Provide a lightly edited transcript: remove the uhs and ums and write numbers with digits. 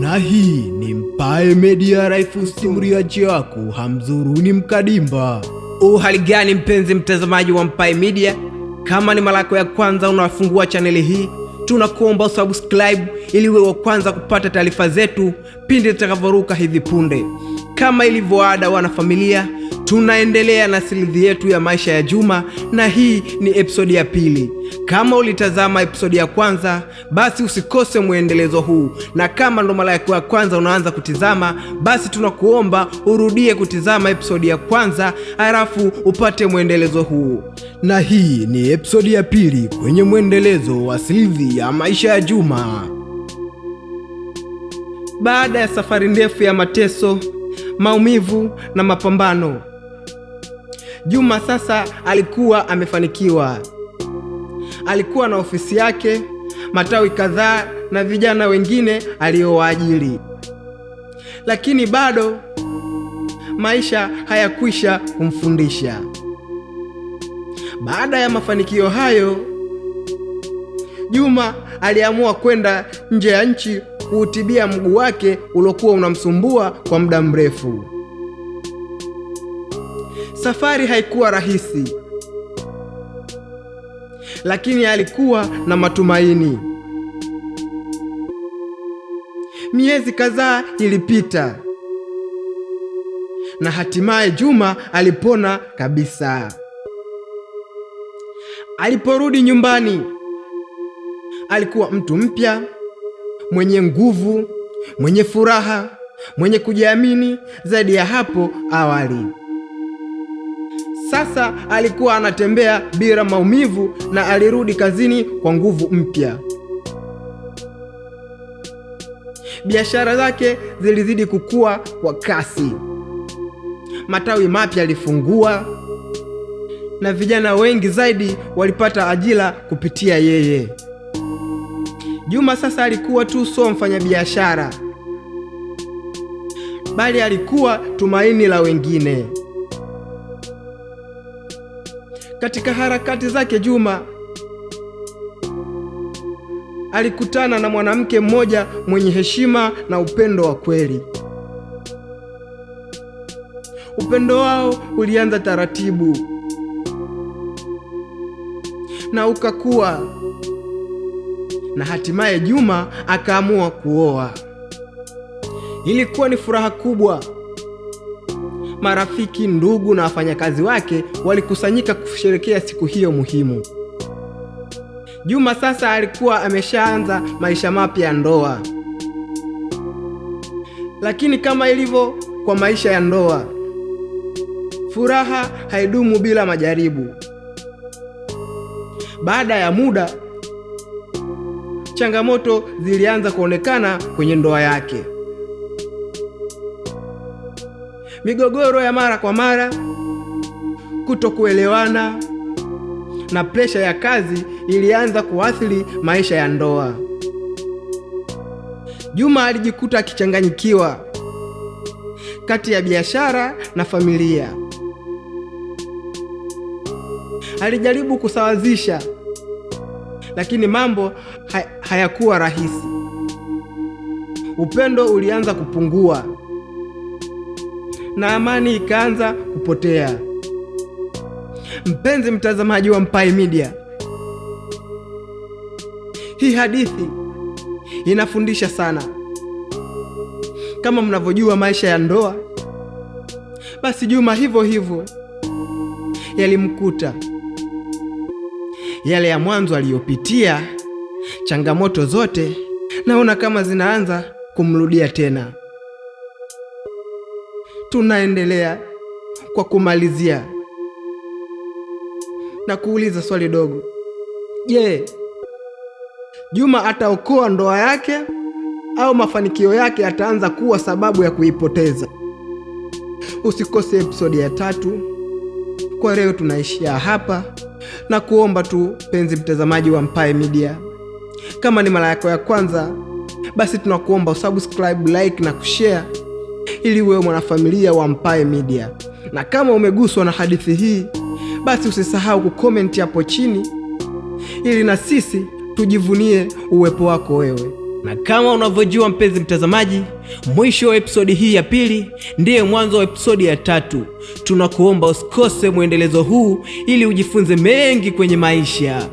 Na hii ni Mpae Media Life, usimuliaji wako Hamzuruni Mkadimba. Hali gani mpenzi mtazamaji wa Mpae Media? Kama ni mara yako ya kwanza unafungua chaneli hii, tunakuomba usubscribe ili uwe wa kwanza kupata taarifa zetu pindi tutakavyoruka hivi punde. Kama ilivyo ada, wana familia, tunaendelea na simulizi yetu ya maisha ya Juma, na hii ni episodi ya pili. Kama ulitazama episodi ya kwanza, basi usikose muendelezo huu, na kama ndo mara yako ya kwanza unaanza kutizama, basi tunakuomba urudie kutizama episodi ya kwanza halafu upate muendelezo huu. Na hii ni episodi ya pili kwenye muendelezo wa simulizi ya maisha ya Juma. Baada ya safari ndefu ya mateso, maumivu na mapambano, Juma sasa alikuwa amefanikiwa. Alikuwa na ofisi yake, matawi kadhaa na vijana wengine aliowaajiri. Lakini bado maisha hayakwisha kumfundisha. Baada ya mafanikio hayo, Juma aliamua kwenda nje ya nchi kuutibia mguu wake uliokuwa unamsumbua kwa muda mrefu. Safari haikuwa rahisi, lakini alikuwa na matumaini. Miezi kadhaa ilipita na hatimaye Juma alipona kabisa. Aliporudi nyumbani, alikuwa mtu mpya, mwenye nguvu, mwenye furaha, mwenye kujiamini zaidi ya hapo awali. Sasa alikuwa anatembea bila maumivu na alirudi kazini kwa nguvu mpya. Biashara zake zilizidi kukua kwa kasi. Matawi mapya alifungua na vijana wengi zaidi walipata ajira kupitia yeye. Juma sasa alikuwa tu sio mfanyabiashara, bali alikuwa tumaini la wengine. Katika harakati zake, Juma alikutana na mwanamke mmoja mwenye heshima na upendo wa kweli. Upendo wao ulianza taratibu na ukakua, na hatimaye Juma akaamua kuoa. Ilikuwa ni furaha kubwa. Marafiki, ndugu na wafanyakazi wake walikusanyika kusherehekea siku hiyo muhimu. Juma sasa alikuwa ameshaanza maisha mapya ya ndoa. Lakini kama ilivyo kwa maisha ya ndoa, furaha haidumu bila majaribu. Baada ya muda, changamoto zilianza kuonekana kwenye ndoa yake. Migogoro ya mara kwa mara, kutokuelewana na presha ya kazi ilianza kuathiri maisha ya ndoa. Juma alijikuta akichanganyikiwa kati ya biashara na familia. Alijaribu kusawazisha, lakini mambo hayakuwa rahisi. Upendo ulianza kupungua na amani ikaanza kupotea. Mpenzi mtazamaji wa Mpae Media, hii hadithi inafundisha sana. Kama mnavyojua maisha ya ndoa, basi Juma hivyo hivyo yalimkuta. Yale ya mwanzo aliyopitia, changamoto zote, naona kama zinaanza kumrudia tena. Tunaendelea kwa kumalizia na kuuliza swali dogo. Je, Juma ataokoa ndoa yake au mafanikio yake yataanza kuwa sababu ya kuipoteza? Usikose episodi ya 3. Kwa leo tunaishia hapa, na kuomba tu penzi mtazamaji wa Mpae Media, kama ni mara yako ya kwanza, basi tunakuomba usubscribe, like na kushare ili uwe mwanafamilia wa Mpae Media. Na kama umeguswa na hadithi hii, basi usisahau kucomment hapo chini ili na sisi tujivunie uwepo wako wewe. Na kama unavyojua mpenzi mtazamaji, mwisho wa episodi hii ya pili ndiye mwanzo wa episodi ya 3. Tunakuomba usikose mwendelezo huu ili ujifunze mengi kwenye maisha.